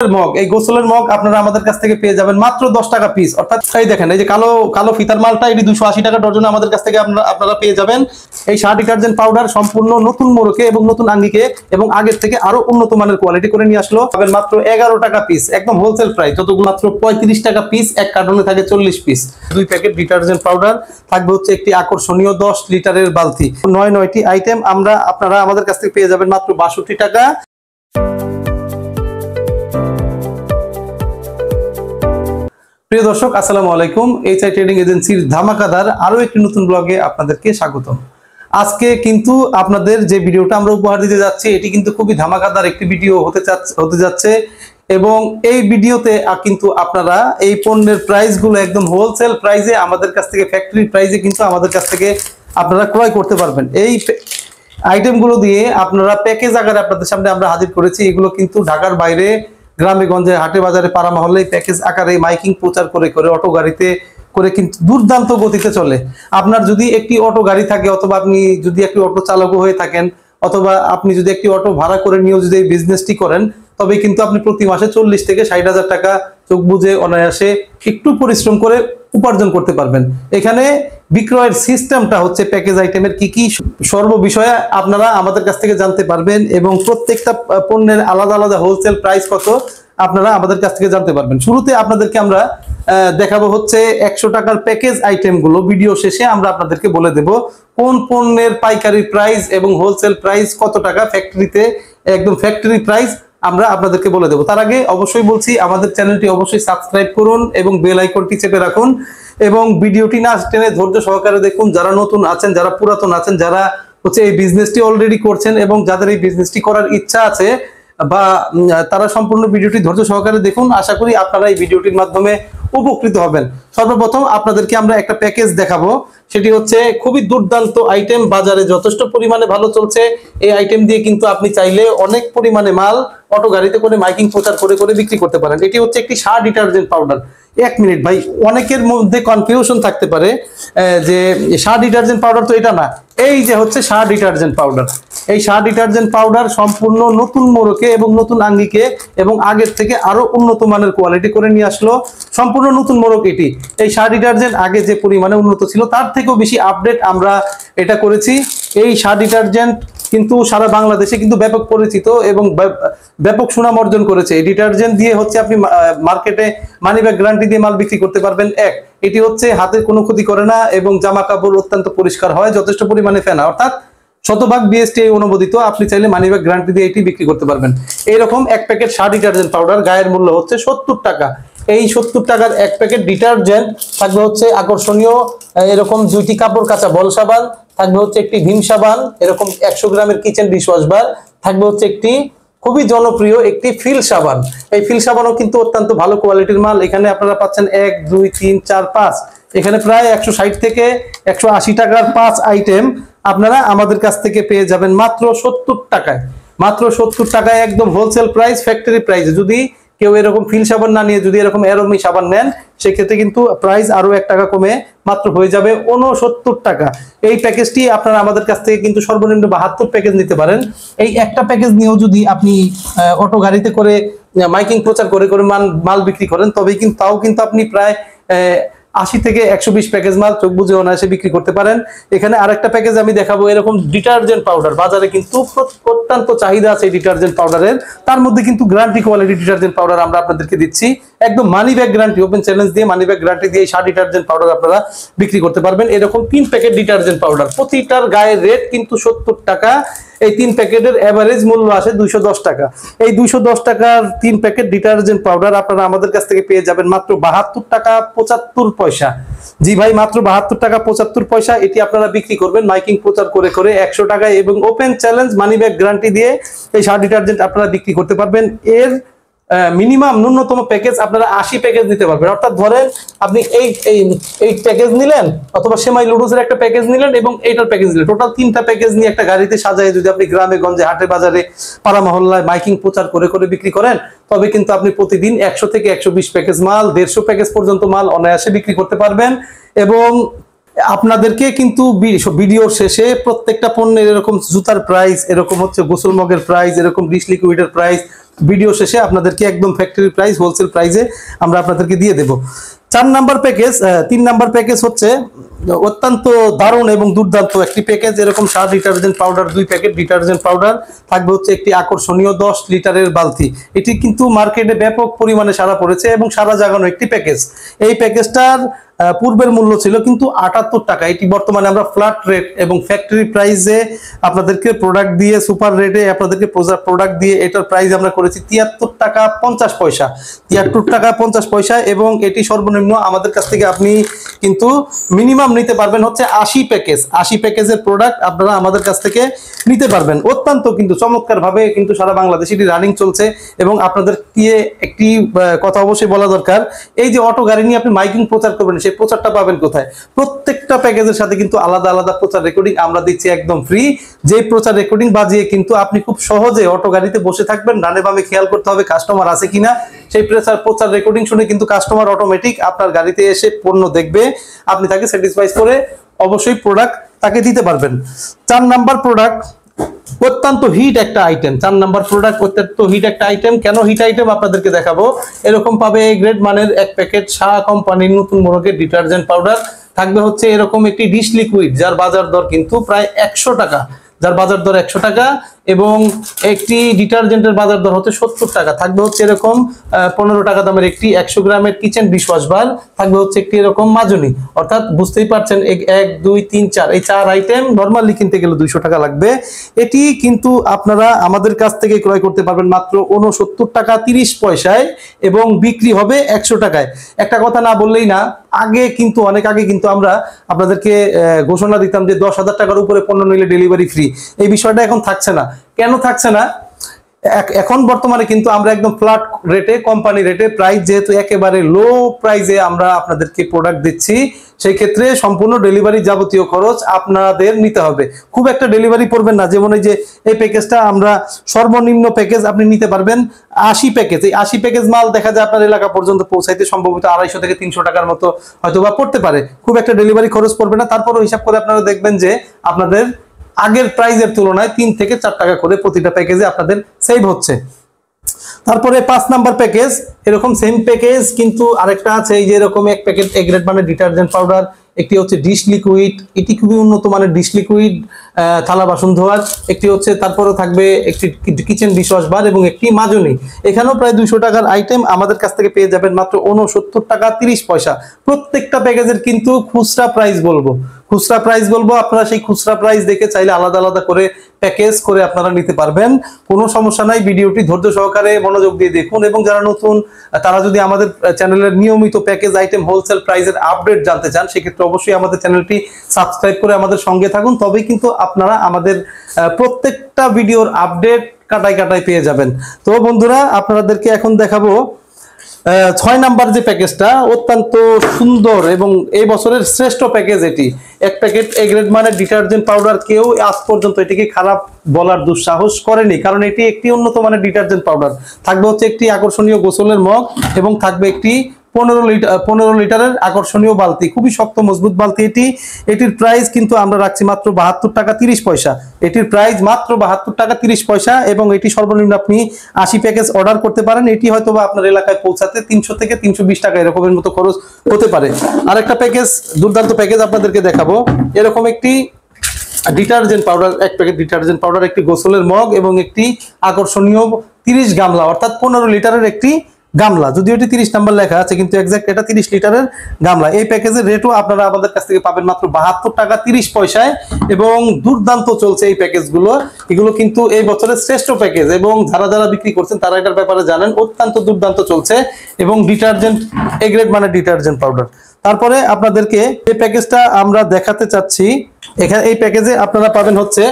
Mug, এই গোসলের mug আপনারা আমাদের কাছ থেকে পেয়ে যাবেন মাত্র 10 টাকা পিস। অর্থাৎ এই দেখেন, এই যে কালো কালো ফিতার মালটা এটি 280 টাকা ডজনে আমাদের কাছ থেকে আপনারা পেয়ে যাবেন। এই সার ডিটারজেন্ট পাউডার সম্পূর্ণ নতুন মোড়কে এবং নতুন আঙ্গিকে এবং আগের থেকে আরো উন্নত মানের কোয়ালিটি করে নিয়ে আসলো। পাবেন মাত্র 11 টাকা পিস, একদম হোলসেল প্রাইস। যতগুলো মাত্র 35 টাকা পিস, এক কার্টনে থাকে 40 পিস। 2 প্যাকেট ডিটারজেন্ট পাউডার থাকবে হচ্ছে একটি আকর্ষণীয় 10 লিটারের বালতি। 9টি আইটেম আপনারা আমাদের কাছ থেকে পেয়ে যাবেন মাত্র 62 টাকা। প্রিয় দর্শক, আসসালামু আলাইকুম। এইচআই ট্রেডিং এজেন্সির ধামাকাদার আরো একটি নতুন ব্লগে আপনাদেরকে স্বাগতম। আজকে কিন্তু আপনাদের যে ভিডিওটা আমরা উপহার দিতে যাচ্ছি, এটি কিন্তু খুবই ধামাকাদার একটি ভিডিও হতে যাচ্ছে এবং এই ভিডিওতে কিন্তু আপনারা এই পণ্যের প্রাইসগুলো একদম হোলসেল প্রাইসে আমাদের কাছ থেকে, ফ্যাক্টরি প্রাইসে কিন্তু আমাদের কাছ থেকে আপনারা ক্রয় করতে পারবেন। এই আইটেমগুলো দিয়ে আপনারা প্যাকেজ আকারে আপনাদের সামনে আমরা হাজির করেছি। এগুলো কিন্তু ঢাকার বাইরে গ্রামে গঞ্জে, হাটে বাজারে, পাড়া মহল্লায় প্যাকেজ আকারে মাইকিং প্রচার করে অটো গাড়িতে করে কিন্তু দুর্দান্ত গতিতে চলে। আপনার যদি একটি অটো গাড়ি থাকে, অথবা আপনি যদি একটি অটো চালক হয়ে থাকেন, অথবা আপনি যদি একটি অটো ভাড়া করে নিয়েও যদি এই বিজনেসটি করেন, তবে কিন্তু আপনি প্রতি মাসে 40 থেকে 60,000 টাকা চোখ বুঝে অনায়াসে একটু পরিশ্রম করে উপার্জন করতে পারবেন। এখানে বিক্রয়ের সিস্টেমটা হচ্ছে প্যাকেজ আইটেমের কি সর্ব বিষয়ে আপনারা আমাদের কাছ থেকে জানতে পারবেন এবং প্রত্যেকটা পণ্যের আলাদা আলাদা হোলসেল প্রাইস কত আপনারা আমাদের কাছ থেকে জানতে পারবেন। শুরুতে আপনাদেরকে আমরা দেখাবো হচ্ছে 100 টাকার প্যাকেজ আইটেমগুলো। ভিডিও শেষে আমরা আপনাদেরকে বলে দেব কোন পণ্যের পাইকারি প্রাইস এবং হোলসেল প্রাইস কত টাকা, ফ্যাক্টরিতে একদম ফ্যাক্টরি প্রাইস আমরা আপনাদেরকে বলে দেব। তার আগে অবশ্যই বলছি, আমাদের চ্যানেলটি অবশ্যই সাবস্ক্রাইব করুন এবং বেল আইকনটি চেপে রাখুন এবং ভিডিওটি না টেনে ধৈর্য সহকারে দেখুন। যারা নতুন আছেন, যারা পুরাতন আছেন, যারা হচ্ছে এই বিজনেসটি অলরেডি করছেন এবং যাদের এই বিজনেসটি করার ইচ্ছা আছে, বা তারা সম্পূর্ণ ভিডিওটি ধৈর্য সহকারে দেখুন। আশা করি আপনারা এই ভিডিওটির মাধ্যমে উপকৃত হবেন। সর্বপ্রথম আপনাদেরকে আমরা একটা প্যাকেজ দেখাবো, সেটি হচ্ছে খুবই দুর্দান্ত আইটেম, বাজারে যথেষ্ট পরিমাণে ভালো চলছে। এই আইটেম দিয়ে কিন্তু আপনি চাইলে অনেক পরিমাণে মাল অটো গাড়িতে করে মাইকিং প্রচার করে বিক্রি করতে পারেন। এটি হচ্ছে একটি সার ডিটারজেন্ট পাউডার। 1 মিনিট ভাই, অনেকের মধ্যে কনফিউশন থাকতে পারে যে সার ডিটারজেন্ট পাউডার তো এটা না। এই যে হচ্ছে সার ডিটারজেন্ট পাউডার। এই সার ডিটারজেন্ট পাউডার সম্পূর্ণ নতুন মোড়কে এবং নতুন আঙ্গিকে এবং আগের থেকে আরো উন্নত মানের কোয়ালিটি করে নিয়ে আসলো। সম্পূর্ণ নতুন মোড়ক এটি। এই সার ডিটারজেন্ট আগে যে পরিমাণে উন্নত ছিল, তার থেকেও বেশি আপডেট আমরা এটা করেছি। এই সার ডিটারজেন্ট কিন্তু সারা বাংলাদেশে কিন্তু ব্যাপক পরিচিত এবং ব্যাপক সুনাম অর্জন করেছে। এই ডিটারজেন্ট দিয়ে হচ্ছে আপনি মার্কেটে মানি ব্যাগ গ্যারান্টি দিয়ে মাল বিক্রি করতে পারবেন। এটি হচ্ছে হাতের কোনো ক্ষতি করে না এবং জামা কাপড় অত্যন্ত পরিষ্কার হয়, যথেষ্ট পরিমাণে ফেনা, অর্থাৎ শতভাগ বিএসটিআই অনুমোদিত। আপনি চাইলে মানি ব্যাগ গ্যারান্টি দিয়ে এটি বিক্রি করতে পারবেন। এইরকম 1 প্যাকেট সার ডিটারজেন্ট পাউডার, গায়ের মূল্য হচ্ছে 70 টাকা। এই 70 টাকার 1 প্যাকেট ডিটারজেন্ট থাকবে হচ্ছে আকর্ষণীয় এরকম 2টি কাপড় কাচা বল সাবান, থাকবে হচ্ছে একটি ভীম সাবান, এরকম 100 গ্রামের কিচেন ডিশওয়াশ বার, থাকবে হচ্ছে একটি খুবই জনপ্রিয় একটি ফিল সাবান। এই ফিল সাবানও কিন্তু অত্যন্ত ভালো কোয়ালিটির মাল। এখানে আপনারা পাচ্ছেন 1 2 3 4 5, এখানে প্রায় 160 থেকে 180 টাকার 5 আইটেম আপনারা আমাদের কাছ থেকে পেয়ে যাবেন মাত্র 70 টাকায়। মাত্র 70 টাকায়, একদম হোলসেল প্রাইস, ফ্যাক্টরি প্রাইসে। যদি কেউ এরকম ফিল সাবান না নিয়ে যদি এরকম অ্যারোমি সাবান নেন, সেক্ষেত্রে কিন্তু প্রাইস আরো 1 টাকা কমে মাত্র হয়ে যাবে 69 টাকা। এই প্যাকেজটি আপনারা আমাদের কাছ থেকে কিন্তু সর্বনিম্ন 72 প্যাকেজ নিতে পারেন। এই একটা প্যাকেজ নিয়েও যদি আপনি অটো গাড়িতে করে মাইকিং প্রচার করে মাল বিক্রি করেন, তবে কিন্তু তাও কিন্তু আপনি প্রায় 80 থেকে 120 প্যাকেজ মাল চোখ বুঝে অনায়াসে বিক্রি করতে পারেন। এখানে আরেকটা প্যাকেজ আমি দেখাবো, এরকম ডিটারজেন্ট পাউডার। বাজারে কিন্তু অত্যন্ত চাহিদা আছে এই ডিটারজেন্ট পাউডারের। তার মধ্যে কিন্তু গ্যারান্টি কোয়ালিটি ডিটারজেন্ট পাউডার আমরা আপনাদেরকে দিচ্ছি, একদম money bag guarantee, open challenge দিয়ে মানি ব্যাগ গ্যারান্টি দিয়ে সার ডিটারজেন্ট পাউডার আপনারা বিক্রি করতে পারবেন। এরকম 3 প্যাকেট ডিটারজেন্ট পাউডার, প্রতিটার গায়ের রেট কিন্তু 70 টাকা। এই 3 প্যাকেটের এভারেজ মূল্য আসে 210 টাকা। এই 210 টাকার 3 প্যাকেট ডিটারজেন্ট পাউডার আপনারা আমাদের কাছ থেকে পেয়ে যাবেন মাত্র 72 টাকা 75 পয়সা। জি ভাই, মাত্র 72 টাকা 75 পয়সা। এটি আপনারা বিক্রি করবেন মাইকিং প্রচার করে 100 টাকায় এবং open challenge money bag guarantee দিয়ে এই সার ডিটারজেন্ট আপনারা বিক্রি করতে পারবেন। এর মিনিমাম ন্যূনতম প্যাকেজ আপনারা 80 প্যাকেজ নিতে পারবেন। অর্থাৎ ধরেন আপনি এই প্যাকেজ নিলেন, অথবা সেমাই লুডুসের একটা প্যাকেজ নিলেন এবং এইটার প্যাকেজ নিলেন, টোটাল 3টা প্যাকেজ নিয়ে একটা গাড়িতে সাজায় যদি আপনি গ্রামে গঞ্জে, হাটে বাজারে, পাড়া মহল্লায় মাইকিং প্রচার করে বিক্রি করেন, তবে কিন্তু আপনি প্রতিদিন 100 থেকে 120 প্যাকেজ মাল, 150 প্যাকেজ পর্যন্ত মাল অনায়াসে বিক্রি করতে পারবেন। এবং আপনাদেরকে কিন্তু ভিডিওর শেষে প্রত্যেকটা পণ্যের এরকম জুতার প্রাইস, এরকম হচ্ছে গোসল মগের প্রাইস, এরকম ডিশ লিকুইডের প্রাইস, ভিডিও শেষে আপনাদেরকে একদম ফ্যাক্টরি প্রাইস হোলসেল প্রাইসে আমরা আপনাদেরকে দিয়ে দেব। 4 নাম্বার প্যাকেজ, 3 নাম্বার প্যাকেজ হচ্ছে অত্যন্ত দারুণ এবং দুর্দান্ত একটি প্যাকেজ। এরকম 7 detergent powder 2 packet detergent powder থাকবে, হচ্ছে একটি আকর্ষণীয় 10 লিটারের বালতি। এটি কিন্তু মার্কেটে ব্যাপক পরিমাণে সাড়া পড়েছে এবং সাড়া জাগানো একটি প্যাকেজ। এই প্যাকেজটার পূর্বের মূল্য ছিল কিন্তু 78 টাকা, এটি বর্তমানে আমরা ফ্ল্যাট রেট এবং ফ্যাক্টরি প্রাইসে আপনাদেরকে প্রোডাক্ট দিয়ে, সুপার রেটে আপনাদেরকে প্রোডাক্ট দিয়ে এটার প্রাইস আমরা করেছি 73 টাকা 50 পয়সা, 73 টাকা 50 পয়সা। এবং এটি সর্বনিম্ন আমাদের কাছ থেকে আপনি কিন্তু মিনিমাম নিতে পারবেন হচ্ছে 80 প্যাকেজ, 80 প্যাকেজের প্রোডাক্ট আপনারা আমাদের কাছ থেকে নিতে পারবেন। অত্যন্ত কিন্তু চমৎকার ভাবে কিন্তু সারা বাংলাদেশে এটি রানিং চলছে। এবং আপনাদেরকে একটি কথা অবশ্যই বলা দরকার, এই যে অটো গাড়ি নিয়ে আপনি মাইকিং প্রচার করবেন, সেই প্রচারটা পাবেন কোথায়? প্রত্যেকটা প্যাকেজের সাথে কিন্তু আলাদা আলাদা প্রচার রেকর্ডিং আমরা দিচ্ছি একদম ফ্রি। যে প্রচার রেকর্ডিং বাজিয়ে কিন্তু আপনি খুব সহজে অটো গাড়িতে বসে থাকবেন, ডানে বামে খেয়াল করতে হবে কাস্টমার আছে কিনা। সেই প্রচার রেকর্ডিং শুনে কিন্তু কাস্টমার অটোমেটিক আপনার গাড়িতে এসে পণ্য দেখবে, আপনি তাকে স্যাটিসফাই করে অবশ্যই প্রোডাক্ট তাকে দিতে পারবেন। 4 নাম্বার প্রোডাক্ট অত্যন্ত হিট একটা আইটেম। 4 নাম্বার প্রোডাক্ট অত্যন্ত হিট একটা আইটেম। কেন হিট আইটেম আপনাদেরকে দেখাবো। এরকম পাবে এই গ্রেড মানের এক প্যাকেট শাহ কোম্পানির নতুন মোড়কের ডিটারজেন্ট পাউডার থাকবে, হচ্ছে এরকম একটি ডিশ লিকুইড যার বাজার দর কিন্তু প্রায় 100 টাকা, যার বাজার দর 100 টাকা। এবং একটি ডিটারজেন্টের বাজার দর হচ্ছে 70 টাকা। থাকবে হচ্ছে এরকম 15 টাকা দামের একটি 100 গ্রামের কিচেন ডিশওয়াশ বার, থাকবে হচ্ছে একটি এরকম মাজনি। অর্থাৎ বুঝতেই পারছেন 1 2 3 4 এই 4 আইটেম নরমালি কিনতে গেলে 200 টাকা লাগবে। এটি কিন্তু আপনারা আমাদের কাছ থেকে ক্রয় করতে পারবেন মাত্র 69 টাকা 30 পয়সায় এবং বিক্রি হবে 100 টাকায়। একটা কথা না বললেই না, আগে কিন্তু অনেক আগে কিন্তু আমরা আপনাদেরকে ঘোষণা দিতাম যে 10,000 টাকার উপরে পণ্য নিলে ডেলিভারি ফ্রি। এই বিষয়টা এখন থাকছে না। কেন থাকছে না? এখন বর্তমানে কিন্তু আমরা একদম ফ্ল্যাট রেটে, কোম্পানি রেটে প্রাইস, যেহেতু একেবারে লো প্রাইসে আমরা আপনাদেরকে প্রোডাক্ট দিচ্ছি, সেই ক্ষেত্রে সম্পূর্ণ ডেলিভারি যাবতীয় খরচ আপনাদের নিতে হবে। খুব একটা ডেলিভারি পড়বেন না। যেমন এই যে এই প্যাকেজটা আমরা সর্বনিম্ন প্যাকেজ আপনি নিতে পারবেন 80 প্যাকেজ। এই 80 প্যাকেজ মাল দেখা যায় আপনার এলাকা পর্যন্ত পৌঁছাইতে সম্ভবত 250 থেকে 300 টাকার মতো হয়তো বা পড়তে পারে। খুব একটা ডেলিভারি খরচ পড়বে না। তারপরও হিসাব করে আপনারা দেখবেন যে আপনাদের আগের প্রাইজের তুলনায় 3 থেকে 4 টাকা করে প্রতিটা প্যাকেজে আপনাদের সেভ হচ্ছে। তারপরে 5 নাম্বার প্যাকেজ, এরকম সেম প্যাকেজ কিন্তু আরেকটা আছে। এই যে এরকম এক প্যাকেট এ গ্রেড মানে ডিটারজেন্ট পাউডার, একটি হচ্ছে ডিশ লিকুইড, এটি খুবই উন্নত মানের ডিশ লিকুইড থালা বাসন ধোয়ার। একটি হচ্ছে তারপরে থাকবে একটি কিচেন ডিশওয়াশ বার এবং একটি মাজনি। এখানেও প্রায় 200 টাকার আইটেম আমাদের কাছ থেকে পেয়ে যাবেন মাত্র 69 টাকা 30 পয়সা। প্রত্যেকটা প্যাকেজের কিন্তু খুচরা প্রাইস বলবো, আপনারা সেই খুচরা প্রাইস দেখে চাইলে আলাদা আলাদা করে প্যাকেজ করে আপনারা নিতে পারবেন। কোনো সমস্যা নাই। ভিডিওটি ধৈর্য সহকারে মনোযোগ দিয়ে দেখুন এবং যারা নতুন তারা যদি আমাদের চ্যানেলের নিয়মিত প্যাকেজ আইটেম হোলসেল প্রাইসের আপডেট জানতে চান, সেক্ষেত্রে অবশ্যই আমাদের চ্যানেলটি সাবস্ক্রাইব করে আমাদের সঙ্গে থাকুন। তবেই কিন্তু আপনারা আমাদের প্রত্যেকটা ভিডিওর আপডেট কাটায় কাটায় পেয়ে যাবেন। তো বন্ধুরা, আপনাদেরকে এখন দেখাবো 6 নাম্বার যে প্যাকেজটা, অত্যন্ত সুন্দর এবং এই বছরের শ্রেষ্ঠ প্যাকেজ এটি। এক প্যাকেট এ গ্রেড মানের ডিটারজেন্ট পাউডার কেউ আজ পর্যন্ত এটিকে খারাপ বলার দুঃসাহস করেনি, কারণ এটি একটি উন্নত মানের ডিটারজেন্ট পাউডার। থাকবে হচ্ছে একটি আকর্ষণীয় গোসলের মগ এবং থাকবে একটি 15 লিটারের আকর্ষণীয় বালতি, খুবই শক্ত মজবুত বালতি এটি। এটির প্রাইস কিন্তু আমরা রাখছি মাত্র 72 টাকা 30 পয়সা। এটির প্রাইস মাত্র 72 টাকা 30 পয়সা এবং এটি সর্বনিম্ন আপনি 80 প্যাকেজ অর্ডার করতে পারেন। এটি হয়তো বা আপনার এলাকায় পৌঁছাতে 300 থেকে 320 টাকা এরকমের মতো খরচ হতে পারে। আরেকটা প্যাকেজ, দুর্দান্ত প্যাকেজ আপনাদেরকে দেখাবো। এরকম একটি ডিটারজেন্ট পাউডার, এক প্যাকেট ডিটারজেন্ট পাউডার, একটি গোসলের মগ এবং একটি আকর্ষণীয় 30 গামলা অর্থাৎ 15 লিটারের একটি গামলা। যদিও এটি 30 নাম্বার লেখা আছে কিন্তু এক্সাক্ট এটা 30 লিটারের গামলা। এই প্যাকেজের রেটও আপনারা আমাদের কাছ থেকে পাবেন মাত্র 72 টাকা 30 পয়সায় এবং দুর্দান্ত চলছে এই প্যাকেজগুলো। এগুলো কিন্তু এই বছরের শ্রেষ্ঠ প্যাকেজ এবং যারা যারা বিক্রি করছেন তারা এটার ব্যাপারে জানেন। অত্যন্ত দুর্দান্ত চলছে এবং ডিটারজেন্ট এ গ্রেড মানে ডিটারজেন্ট পাউডার। তারপরে আপনাদেরকে এই প্যাকেজটা আমরা দেখাতে চাচ্ছি। এখানে এই প্যাকেজে আপনারা পাবেন হচ্ছে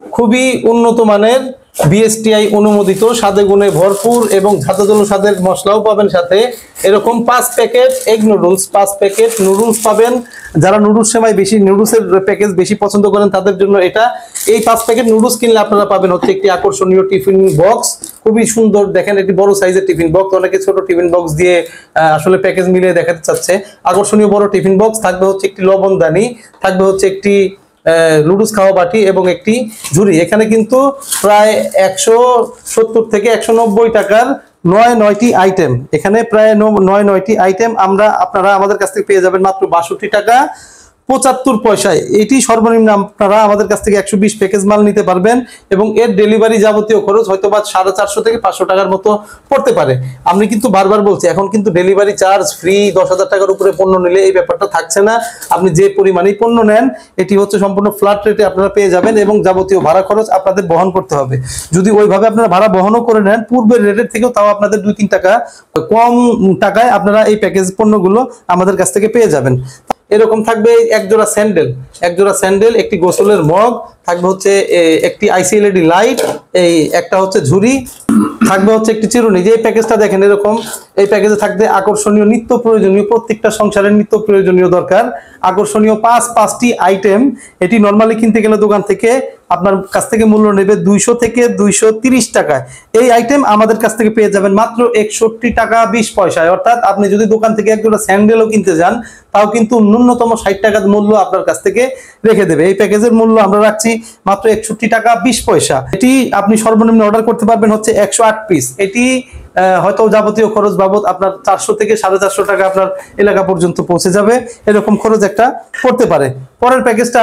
খুবই উন্নত মানের বিএসটিআই অনুমোদিত স্বাদে গুণে ভরপুর এবং ঝাঁঝালো স্বাদের মশলাও পাবেন সাথে। এরকম 5 packet egg noodles, 5 packet noodles পাবেন। যারা নুডলস সেমাই বেশি, নুডলসের প্যাকেজ বেশি পছন্দ করেন তাদের জন্য এটা। এই 5 প্যাকেট নুডলস কিনলে আপনারা পাবেন হচ্ছে একটি আকর্ষণীয় টিফিন বক্স, খুবই সুন্দর। দেখেন এটি বড় সাইজের টিফিন বক্স, অনেকে ছোট টিফিন বক্স দিয়ে আসলে প্যাকেজ মিলিয়ে দেখাতে চাচ্ছে। আকর্ষণীয় বড় টিফিন বক্স থাকবে হচ্ছে একটি লবণদানি, থাকবে হচ্ছে একটি লুডুস খাওয়া বাটি এবং একটি ঝুড়ি। এখানে কিন্তু প্রায় 170 থেকে 190 টাকার 9টি আইটেম, এখানে প্রায় 9টি আইটেম আপনারা আমাদের কাছ থেকে পেয়ে যাবেন মাত্র 62 টাকা 75 পয়সায়। এটি সর্বনিম্ন আপনারা আমাদের কাছ থেকে 120 প্যাকেজ মাল নিতে পারবেন এবং এর ডেলিভারি যাবতীয় খরচ হয়তো বা 450 থেকে 500 টাকার মতো পড়তে পারে। আমি কিন্তু বারবার বলছি, এখন কিন্তু ডেলিভারি চার্জ ফ্রি, 10,000 টাকার উপরে পণ্য নিলে এই ব্যাপারটা থাকছে না। আপনি যে পরিমাণেই পণ্য নেন এটি হচ্ছে সম্পূর্ণ ফ্ল্যাট রেটে আপনারা পেয়ে যাবেন এবং যাবতীয় ভাড়া খরচ আপনাদের বহন করতে হবে। যদি ওইভাবে আপনারা ভাড়া বহনও করে নেন পূর্বের রেটের থেকেও, তাও আপনাদের 2-3 টাকা কম টাকায় আপনারা এই প্যাকেজ পণ্যগুলো আমাদের কাছ থেকে পেয়ে যাবেন। এরকম থাকবে এক জোড়া স্যান্ডেল, একটি গোসলের মগ, থাকবে হচ্ছে একটি আইসি এলইডি লাইট, এই একটা হচ্ছে ঝুড়ি, থাকবে হচ্ছে একটি চিরুনি। যে এই প্যাকেজটা দেখেন এরকম, এই প্যাকেজে থাকবে আকর্ষণীয় নিত্য প্রয়োজনীয়, প্রত্যেকটা সংসারের নিত্য প্রয়োজনীয় দরকার আকর্ষণীয় 5টি আইটেম। এটি নর্মালি কিনতে গেলে দোকান থেকে আপনার কাছ থেকে মূল্য নেবে 200 থেকে 230 টাকা। এই আইটেম আমাদের কাছ থেকে পেয়ে যাবেন মাত্র 61 টাকা 20 পয়সায়। অর্থাৎ আপনি যদি দোকান থেকে একজোড়া স্যান্ডেলও কিনতে যান তাও কিন্তু ন্যূনতম 60 টাকার মূল্য আপনার কাছ থেকে রেখে দেবে। এই প্যাকেজের মূল্য আমরা রাখছি মাত্র 61 টাকা 20 পয়সা। এটি আপনি সর্বনিম্ন অর্ডার করতে পারবেন হচ্ছে 108 পিস। এটি হয়তো যাবতীয় খরচ বাবদ আপনার 400 থেকে 450 টাকা আপনার এলাকা পর্যন্ত পৌঁছে যাবে, এরকম খরচ একটা পড়তে পারে। পরের প্যাকেজটা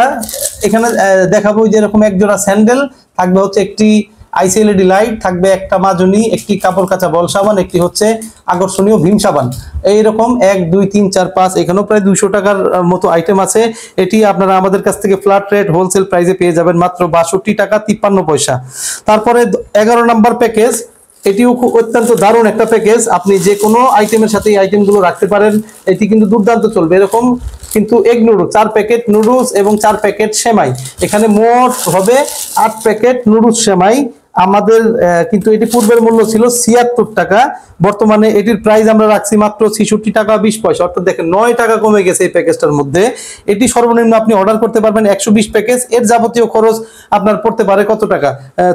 এখানে দেখাবো, যে এরকম এক জোড়া স্যান্ডেল, থাকবে হচ্ছে একটি আইসি এলইডি লাইট, থাকবে একটা মাজনি, একটি কাপড় কাচা বল সাবান, একটি হচ্ছে আকর্ষণীয় ভীম সাবান। এইরকম 1 2 3 4 5 এখানেও প্রায় 200 টাকার মতো আইটেম আছে। এটি আপনারা আমাদের কাছ থেকে ফ্ল্যাট রেট হোলসেল প্রাইসে পেয়ে যাবেন মাত্র 62 টাকা 53 পয়সা। তারপরে 11 নম্বর প্যাকেজ, এটিও খুব অত্যন্ত দারুণ একটা প্যাকেজ। আপনি যে কোনো আইটেমের সাথে এই আইটেমগুলো রাখতে পারেন, এটি কিন্তু দুর্দান্ত চলবে। এরকম কিন্তু এগ নুডলস 4 প্যাকেট নুডলস এবং 4 প্যাকেট সেমাই, এখানে মোট হবে 8 প্যাকেট নুডলস সেমাই। আমাদের কিন্তু এটি পূর্বের মূল্য ছিল 76 টাকা, বর্তমানে এটির প্রাইস আমরা রাখছি মাত্র 66 টাকা 20 পয়সা। অর্থাৎ দেখেন 9 টাকা কমে গেছে এই প্যাকেজটার মধ্যে। এটি সর্বনিম্ন আপনি অর্ডার করতে পারবেন 120 প্যাকেজ। এর যাবতীয় খরচ আপনার পড়তে পারে কত টাকা,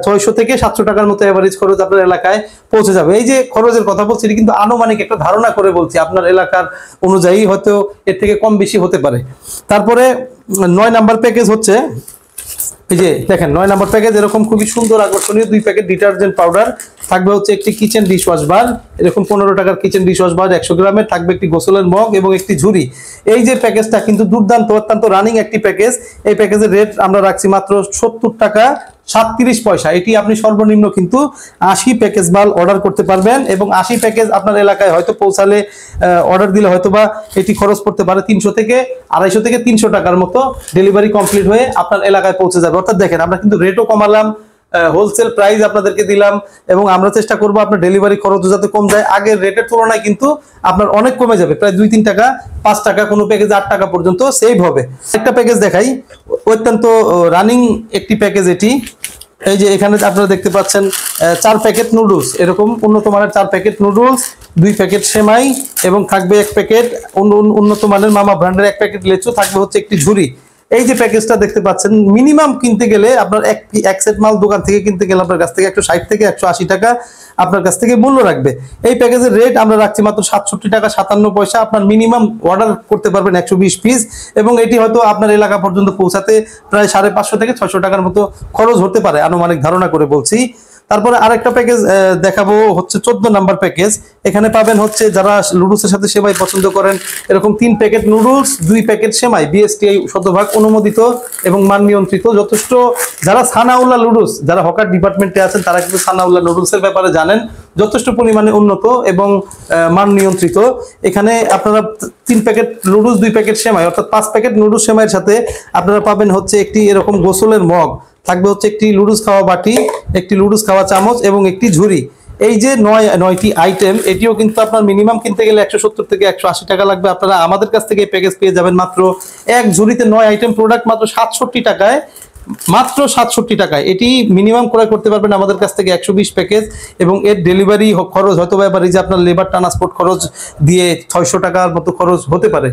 600 থেকে 700 টাকার মতো এভারেজ খরচ আপনার এলাকায় পৌঁছে যাবে। এই যে খরচের কথা বলছি এটি কিন্তু আনুমানিক একটা ধারণা করে বলছি, আপনার এলাকার অনুযায়ী হয়তো এর থেকে কম বেশি হতে পারে। তারপরে 9 নাম্বার প্যাকেজ হচ্ছে, এই যে দেখেন 9 নম্বর প্যাকেজ, এরকম খুবই সুন্দর আকর্ষণীয় 2 প্যাকেট ডিটারজেন্ট পাউডার, থাকবে হচ্ছে একটি কিচেন ডিশ ওয়াশ বার, এরকম 15 টাকার কিচেন ডিশ ওয়াশ বার 100 গ্রামের, থাকবে একটি গোসলের মগ এবং একটি ঝুড়ি। এই যে প্যাকেজটা কিন্তু দুর্দান্ত অত্যন্ত রানিং একটি প্যাকেজ। এই প্যাকেজের রেট আমরা রাখছি মাত্র 70 টাকা 37 পয়সা। এটি আপনি সর্বনিম্ন কিন্তু 80 প্যাকেজ মাল অর্ডার করতে পারবেন এবং 80 প্যাকেজ আপনার এলাকায় হয়তো পৌঁছালে, অর্ডার দিলে হয়তো বা এটি খরচ পড়তে পারে 300 থেকে 250 থেকে 300 টাকার মতো, ডেলিভারি কমপ্লিট হয়ে আপনার এলাকায় পৌঁছে যাবে। অর্থাৎ দেখেন আমরা কিন্তু রেটও কমালাম, হোলসেল প্রাইস আপনাদেরকে দিলাম এবং আমরা চেষ্টা করবো আপনার ডেলিভারি খরচ যাতে কম যায়। আগের রেটের তুলনায় কিন্তু আপনার অনেক কমে যাবে, প্রায় 2-3 টাকা 5 টাকা, কোনো প্যাকেজ 8 টাকা পর্যন্ত সেভ হবে। একটা প্যাকেজ দেখাই, অত্যন্ত রানিং একটি প্যাকেজ এটি। এই যে এখানে আপনারা দেখতে পাচ্ছেন 4 প্যাকেট নুডলস, এরকম উন্নত মানের 4 প্যাকেট নুডলস, 2 প্যাকেট সেমাই এবং থাকবে 1 প্যাকেট উন্নত মানের মামা ব্র্যান্ডের 1 প্যাকেট লেচু, থাকবে হচ্ছে একটি ঝুড়ি। এই যে প্যাকেজটা দেখতে পাচ্ছেন, মিনিমাম কিনতে গেলে আপনার এক সেট মাল দোকান থেকে কিনতে গেলে আপনার কাছ থেকে 160 থেকে 180 টাকা আপনার কাছ থেকে মূল্য রাখবে। এই প্যাকেজের রেট আমরা রাখছি মাত্র 67 টাকা 57 পয়সা। আপনার মিনিমাম অর্ডার করতে পারবেন 120 পিস এবং এটি হয়তো আপনার এলাকা পর্যন্ত পৌঁছাতে প্রায় 550 থেকে 600 টাকার মতো খরচ হতে পারে, আনুমানিক ধারণা করে বলছি। তারপরে আরেকটা প্যাকেজ দেখাবো হচ্ছে 14 নাম্বার প্যাকেজ। এখানে পাবেন হচ্ছে যারা নুডলসের সাথে সেমাই পছন্দ করেন, এরকম 3 প্যাকেট নুডলস, 2 প্যাকেট সেমাই, বিএসটিআই শতভাগ অনুমোদিত এবং মান নিয়ন্ত্রিত। যথেষ্ট যারা সানাউল্লাহ নুডলস, যারা হকার ডিপার্টমেন্টে আছেন তারা কিন্তু সানাউল্লাহ নুডলসের ব্যাপারে জানেন, যথেষ্ট পরিমাণে উন্নত এবং মান নিয়ন্ত্রিত। এখানে আপনারা 3 প্যাকেট নুডলস, 2 প্যাকেট সেমাই, অর্থাৎ 5 প্যাকেট নুডলস সেমাইয়ের সাথে আপনারা পাবেন হচ্ছে একটি এরকম গোসলের মগ, থাকবে হচ্ছে একটি লুডুস খাওয়া বাটি, একটি লুডুস খাওয়া চামচ এবং একটি ঝুড়ি। এই যে 9টি আইটেম, এটিও কিন্তু আপনার মিনিমাম কিনতে গেলে 170 থেকে 180 টাকা লাগবে। আপনারা আমাদের কাছ থেকে এই প্যাকেজ পেয়ে যাবেন মাত্র এক ঝুড়িতে 9 আইটেম প্রোডাক্ট মাত্র 67 টাকায়, মাত্র 67 টাকায়। এটি মিনিমাম ক্রয় করতে পারবেন আমাদের কাছ থেকে 120 প্যাকেজ এবং এর ডেলিভারি খরচ হয়তো বা এবার এই যে আপনার লেবার ট্রান্সপোর্ট খরচ দিয়ে 600 টাকার মতো খরচ হতে পারে।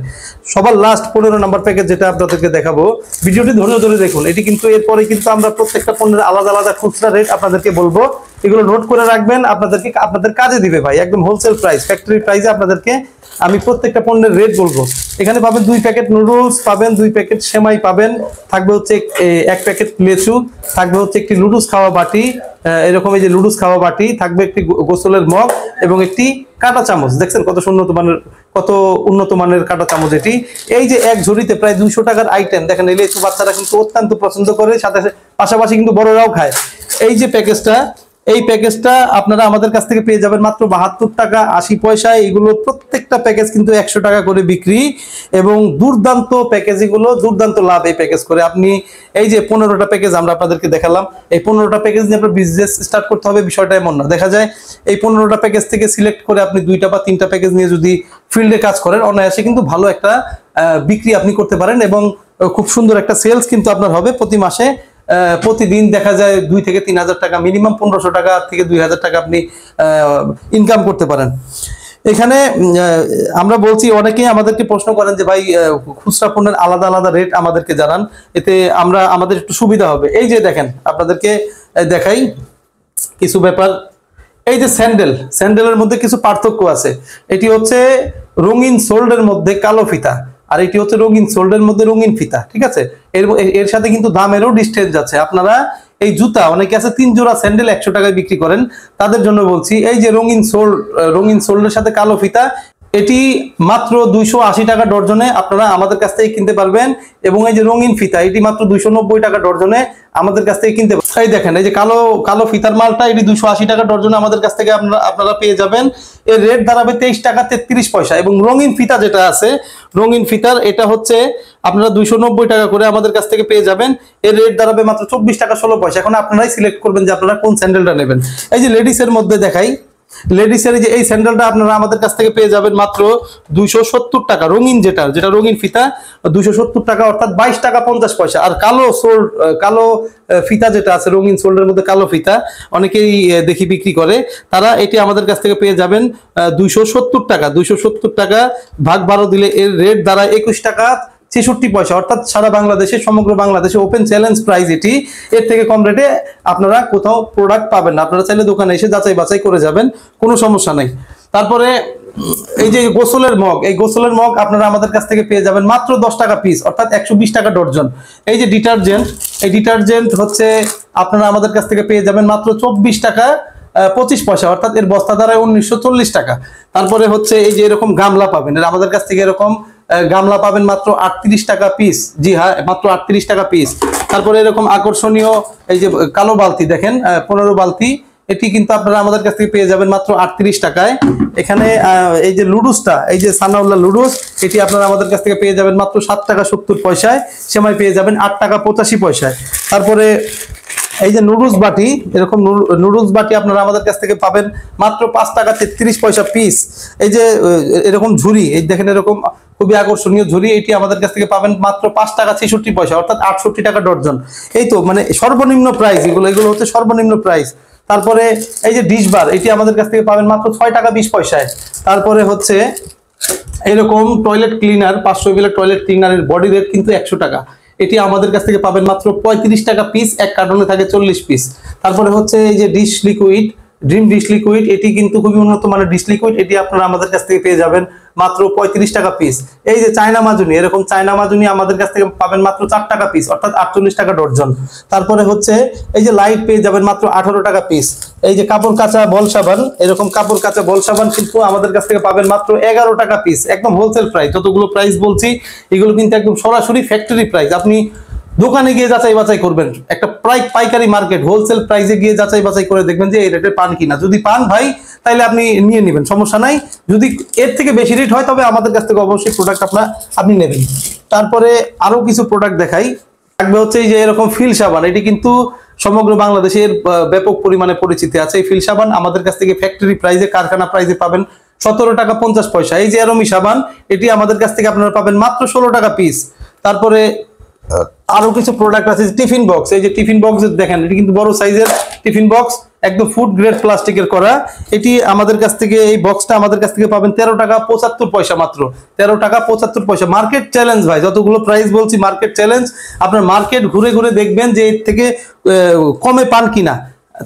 সবার লাস্ট 15 নাম্বার প্যাকেজ যেটা আপনাদেরকে দেখাবো, ভিডিওটি ধৈর্য ধরে দেখুন। এটি কিন্তু এরপরে কিন্তু আমরা প্রত্যেকটা পণ্যের আলাদা আলাদা খুচরা রেট আপনাদেরকে বলবো, এগুলো নোট করে রাখবেন, আপনাদের কাজে দিবে ভাই। একদম হোলসেল প্রাইস, ফ্যাক্টরি প্রাইসে আপনাদেরকে আমি প্রত্যেকটা পণ্যের রেট বলবো। এখানে পাবেন 2 প্যাকেট নুডলস পাবেন, 2 প্যাকেট সেমাই পাবেন, থাকবে হচ্ছে 1 প্যাকেট লেচু, থাকবে হচ্ছে একটি লুডুস খাওয়া বাটি, এরকম এই যে লুডুস খাওয়া বাটি, থাকবে একটি গোসলের মগ এবং একটি কাঁটা চামচ। দেখছেন কত উন্নত মানের কাঁটা চামচ এটি। এই যে এক ঝুড়িতে প্রায় 200 টাকার আইটেম। দেখেন এই লেচু বাচ্চারা কিন্তু অত্যন্ত পছন্দ করে, সাথে পাশাপাশি কিন্তু বড়রাও খায়। এই যে প্যাকেজটা আপনারা আমাদের কাছ থেকে পেয়ে যাবেন মাত্র 72 টাকা 80 পয়সায়। এগুলো প্রত্যেকটা প্যাকেজ কিন্তু 100 টাকা করে বিক্রি এবং দুর্দান্ত প্যাকেজ, এগুলো দুর্দান্ত লাভ এই প্যাকেজ করে। আপনি এই যে 15টা প্যাকেজ আমরা আপনাদেরকে দেখালাম, এই 15টা প্যাকেজ নিয়ে আপনার বিজনেস স্টার্ট করতে হবে বিষয়টা এমন না। দেখা যায় এই 15টা প্যাকেজ থেকে সিলেক্ট করে আপনি 2টা বা 3টা প্যাকেজ নিয়ে যদি ফিল্ডে কাজ করেন, অনায়াসে কিন্তু ভালো একটা বিক্রি আপনি করতে পারেন এবং খুব সুন্দর একটা সেলস কিন্তু আপনার হবে প্রতি মাসে। প্রতিদিন দেখা যায় 2 থেকে 3 হাজার টাকা, মিনিমাম 1500 টাকা থেকে 2000 টাকা আপনি ইনকাম করতে পারেন। এখানে আমরা বলছি, অনেকেই আমাদেরকে প্রশ্ন করেন যে ভাই খুচরা পণ্যের আলাদা আলাদা রেট আমাদেরকে জানান, এতে আমাদের একটু সুবিধা হবে। এই যে দেখেন আপনাদেরকে দেখাই কিছু ব্যাপার। এই যে স্যান্ডেলের মধ্যে কিছু পার্থক্য আছে। এটি হচ্ছে রঙিন সোল্ডের মধ্যে কালো ফিতা, আর এটি হচ্ছে রঙিন সোল্ডের মধ্যে রঙিন ফিতা, ঠিক আছে। এর সাথে কিন্তু দামেরও ডিস্টেন্স আছে। আপনারা এই জুতা, অনেকে আছে 3 জোড়া স্যান্ডেল 100 টাকায় বিক্রি করেন, তাদের জন্য বলছি এই যে রঙিন সোল্ডের সাথে কালো ফিতা, এটি মাত্র 280 টাকা ডর্জনে আপনারা আমাদের কাছ থেকে কিনতে পারবেন। এবং এই যে রঙিন ফিতা, এটি মাত্র 290 টাকা ডর্জনে আমাদের কাছ থেকে কিনতে পারবেন। এই দেখেন এই যে কালো ফিতার মালটা, এটি 280 টাকা ডর্জনে আমাদের কাছ থেকে আপনারা পেয়ে যাবেন। এর রেট দাঁড়াবে 23 টাকা 33 পয়সা। এবং রঙিন ফিতা যেটা আছে, রঙিন ফিতার এটা হচ্ছে আপনারা 290 টাকা করে আমাদের কাছ থেকে পেয়ে যাবেন। এর রেট দাঁড়াবে মাত্র 24 টাকা 16 পয়সা। এখন আপনারাই সিলেক্ট করবেন যে আপনারা কোন স্যান্ডেলটা নেবেন। এই যে লেডিসের মধ্যে দেখাই, লেডিসের যে এই স্যান্ডেলটা আপনারা আমাদের কাছ থেকে পেয়ে যাবেন মাত্র 270 টাকা। রঙিন যেটা রঙিন ফিতা 270 টাকা, অর্থাৎ 22 টাকা 50 পয়সা। আর কালো ফিতা যেটা আছে, রঙিন সোল্ডের মধ্যে কালো ফিতা, অনেকেই দেখি বিক্রি করে, তারা এটি আমাদের কাছ থেকে পেয়ে যাবেন 270 টাকা। 270 টাকা ভাগ 12 দিলে এর রেট দাঁড়ায় 21 টাকা 66 পয়সা। অর্থাৎ সারা বাংলাদেশে, সমগ্র বাংলাদেশে ওপেন চ্যালেঞ্জ প্রাইস এটি। এর থেকে কম রেটে আপনারা কোথাও প্রোডাক্ট পাবেন না। আপনারা চাইলে দোকানে এসে যাচাই বাছাই করে যাবেন, কোনো সমস্যা নেই। তারপরে এই যে গোসলের মগ, এই গোসলের মগ আপনারা আমাদের কাছ থেকে পেয়ে যাবেন মাত্র 10 টাকা পিস, অর্থাৎ 120 টাকা ডর্জন। এই যে ডিটারজেন্ট হচ্ছে আপনারা আমাদের কাছ থেকে পেয়ে যাবেন মাত্র 24 টাকা 25 পয়সা, অর্থাৎ এর বস্তা দাঁড়ায় 1940 টাকা। তারপরে হচ্ছে এই যে এরকম গামলা পাবেন, আমাদের কাছ থেকে এরকম গামলা পাবেন মাত্র 38 টাকা পিস। জি হ্যাঁ, মাত্র 38 টাকা পিস। তারপরে এরকম আকর্ষণীয় এই যে কালো বালতি দেখেন, 15 বালতি, এটি কিন্তু আপনারা আমাদের কাছ থেকে পেয়ে যাবেন মাত্র 38 টাকায়। এখানে এই যে লুডুসটা, এই যে সানাউল্লাহ লুডুস, এটি আপনারা আমাদের কাছ থেকে পেয়ে যাবেন মাত্র 7 টাকা 70 পয়সায়। সেমাই পেয়ে যাবেন 8 টাকা 85 পয়সায়। তারপরে এই যে নুডলস বাটি, এরকম নুডলস বাটি আপনারা আমাদের কাছ থেকে পাবেন মাত্র 5 টাকা 33 পয়সা পিস। এই যে এরকম ঝুড়ি, এই দেখেন এরকম খুবই আকর্ষণীয় ঝুড়ি, এটি আমাদের কাছ থেকে পাবেন মাত্র 5 টাকা 66 পয়সা, অর্থাৎ 68 টাকা ডর্জন। এই তো মানে সর্বনিম্ন প্রাইস, এগুলো হচ্ছে সর্বনিম্ন প্রাইস। তারপরে এই যে ডিশ বার, এটি আমাদের কাছ থেকে পাবেন মাত্র 6 টাকা 20 পয়সায়। তারপরে হচ্ছে এরকম টয়লেট ক্লিনার, 500 ml টয়লেট ক্লিনারের বডি রেট কিন্তু 100 টাকা। এটি আমাদের কাছ থেকে পাবেন মাত্র 35 টাকা পিস, এক কার্টনে থাকে 40 পিস। তারপরে হচ্ছে এই যে ড্রিম ডিশ লিকুইড, এটি কিন্তু খুবই উন্নত মানের ডিশ লিকুইড, এটি আপনারা আমাদের কাছ থেকে পেয়ে যাবেন মাত্র 35 টাকা পিস। এই যে চায়না মাজুনি, এরকম চায়না মাজুনি আমাদের কাছ থেকে পাবেন মাত্র 4 টাকা পিস, অর্থাৎ 48 টাকা ডর্জন। তারপরে হচ্ছে এই যে লাইট পেয়ে যাবেন মাত্র 18 টাকা পিস। এই যে কাপড় কাচা বল সাবান, এরকম কাপড় কাচা বল সাবান কিন্তু আমাদের কাছ থেকে পাবেন মাত্র 11 টাকা পিস, একদম হোলসেল প্রাইস। যতগুলো প্রাইস বলছি এগুলো কিন্তু একদম সরাসরি ফ্যাক্টরি প্রাইস। আপনি দোকানে গিয়ে যাচাই বাছাই করবেন, একটা পাইকারি মার্কেট হোলসেল প্রাইসে গিয়ে যাচাই বাছাই করে দেখবেন যে এই রেটে পান কিনা। যদি পান ভাই, তাহলে আপনি নিয়ে নেবেন, সমস্যা নাই। যদি এর থেকে বেশি রেট হয়, তবে আমাদের কাছ থেকে অবশ্যই প্রোডাক্ট আপনি নেবেন। তারপরে আরো কিছু প্রোডাক্ট দেখাই। থাকবে হচ্ছে এই যে এরকম ফিল সাবান, এটি কিন্তু সমগ্র বাংলাদেশের ব্যাপক পরিমাণে পরিচিতি আছে। এই ফিল সাবান আমাদের কাছ থেকে ফ্যাক্টরি প্রাইসে, কারখানা প্রাইসে পাবেন 17 টাকা 50 পয়সা। এই যে অ্যারোমি সাবান, এটি আমাদের কাছ থেকে আপনারা পাবেন মাত্র 16 টাকা পিস। তারপরে আরো কিছু প্রোডাক্ট আছে, টিফিন বক্স। এই যে টিফিন বক্স দেখেন, এটি কিন্তু বড় সাইজের টিফিন বক্স, একদম ফুড গ্রেড প্লাস্টিকের করা। এটি আমাদের কাছ থেকে, এই বক্সটা আমাদের কাছ থেকে পাবেন 13 টাকা 75 পয়সা, মাত্র 13 টাকা 75 পয়সা। মার্কেট চ্যালেঞ্জ ভাই, যতগুলো প্রাইস বলছি মার্কেট চ্যালেঞ্জ। আপনার মার্কেট ঘুরে ঘুরে দেখবেন যে এর থেকে কমে পান কিনা।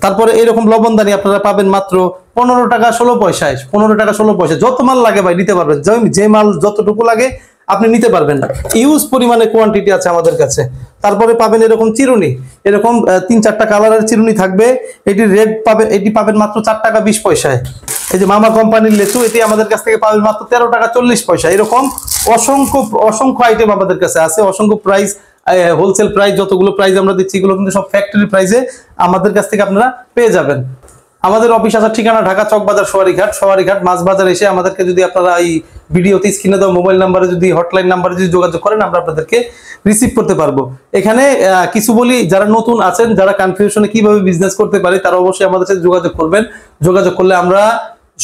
তারপরে এরকম লবণদানি আপনারা পাবেন মাত্র 15 টাকা 16 পয়সায়। 15 টাকা 16 পয়সা। যত মাল লাগে ভাই নিতে পারবেন, যে মাল যতটুকু লাগে আপনি নিতে পারবেন। ইউজ পরিমাণে কোয়ান্টিটি আছে আমাদের কাছে। তারপরে পাবেন এরকম চিরুনি, এরকম 3-4টা কালারের চিরুনি থাকবে। এটি রেড পাবেন, এটি পাবেন মাত্র 4 টাকা 20 পয়সায়। এই যে মামা কোম্পানির লেচু, এটি আমাদের কাছ থেকে পাবেন মাত্র 13 টাকা 40 পয়সা। এরকম অসংখ্য অসংখ্য আইটেম আমাদের কাছে আছে, অসংখ্য প্রাইস, হোলসেল প্রাইস, যতগুলো প্রাইস আমরা দিচ্ছি এগুলো কিন্তু সব ফ্যাক্টরি প্রাইসে আমাদের কাছ থেকে আপনারা পেয়ে যাবেন। আমাদের অফিস আসার ঠিকানা ঢাকা চকবাজার সওয়ারিঘাট মাছ বাজার এসে আমাদেরকে যদি আপনারা এই ভিডিওতে স্ক্রিনে দেওয়া মোবাইল নাম্বারে যদি হটলাইন নাম্বারে যদি যোগাযোগ করেন, আমরা আপনাদেরকে রিসিভ করতে পারবো। এখানে কিছু বলি, যারা নতুন আছেন, যারা কনফিউশনে কিভাবে বিজনেস করতে পারে, তারা অবশ্যই আমাদের সাথে যোগাযোগ করবেন। যোগাযোগ করলে আমরা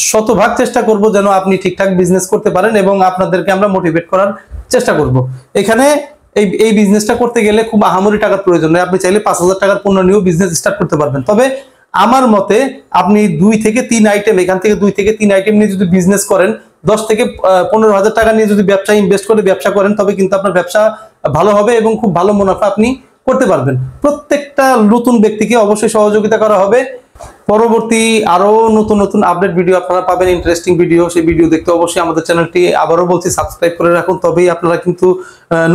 শতভাগ চেষ্টা করব যেন আপনি ঠিকঠাক বিজনেস করতে পারেন এবং আপনাদেরকে আমরা মোটিভেট করার চেষ্টা করব। এখানে এই বিজনেসটা করতে গেলে খুব আহামরি টাকার প্রয়োজন নেই। আপনি চাইলে 5,000 টাকার পণ্য নিয়েও বিজনেস স্টার্ট করতে পারবেন। তবে আমার মতে আপনি 2 থেকে 3 আইটেম, এখান থেকে 2 থেকে 3 আইটেম নিয়ে যদি বিজনেস করেন, 10 থেকে 15,000 টাকা নিয়ে যদি ব্যবসা ইনভেস্ট করে ব্যবসা করেন, তবে কিন্তু আপনার ব্যবসা ভালো হবে এবং খুব ভালো মুনাফা আপনি করতে পারবেন। প্রত্যেকটা নতুন ব্যক্তিকে অবশ্যই সহযোগিতা করা হবে। পরবর্তী আরো নতুন নতুন আপডেট ভিডিও আপনারা পাবেন, ইন্টারেস্টিং ভিডিও। সেই ভিডিও দেখতে অবশ্যই আমাদের চ্যানেলটি আবারও বলছি সাবস্ক্রাইব করে রাখুন, তবেই আপনারা কিন্তু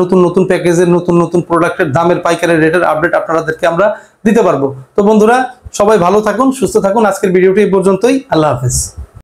নতুন নতুন প্যাকেজের, নতুন নতুন প্রোডাক্টের দামের, পাইকারি রেটের আপডেট আপনাদেরকে আমরা দিতে পারবো। তো বন্ধুরা, সবাই ভালো থাকুন, সুস্থ থাকুন। আজকের ভিডিওটি এই পর্যন্তই। আল্লাহ হাফেজ।